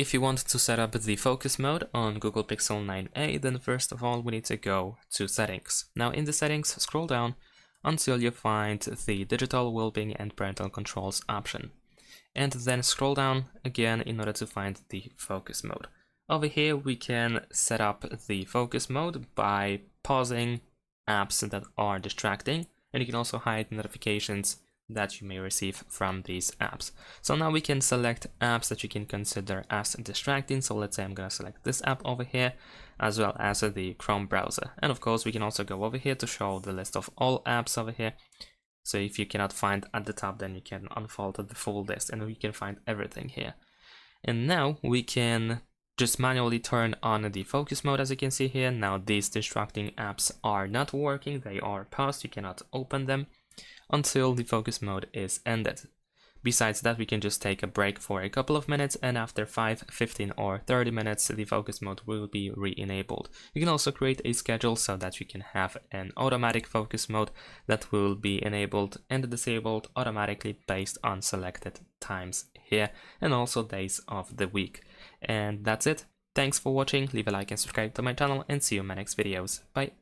If you want to set up the focus mode on Google Pixel 9a, then first of all we need to go to settings. Now in the settings, scroll down until you find the digital well-being and parental controls option. And then scroll down again in order to find the focus mode. Over here we can set up the focus mode by pausing apps that are distracting, and you can also hide notifications that you may receive from these apps. So now we can select apps that you can consider as distracting. So let's say I'm gonna select this app over here, as well as the Chrome browser. And of course we can also go over here to show the list of all apps over here. So if you cannot find at the top, then you can unfold the full list and we can find everything here. And now we can just manually turn on the focus mode. As you can see here, now these distracting apps are not working, they are paused, you cannot open them until the focus mode is ended. Besides that, we can just take a break for a couple of minutes, and after 5, 15 or 30 minutes the focus mode will be re-enabled. You can also create a schedule so that you can have an automatic focus mode that will be enabled and disabled automatically based on selected times here and also days of the week. And that's it. Thanks for watching, leave a like and subscribe to my channel, and see you in my next videos. Bye.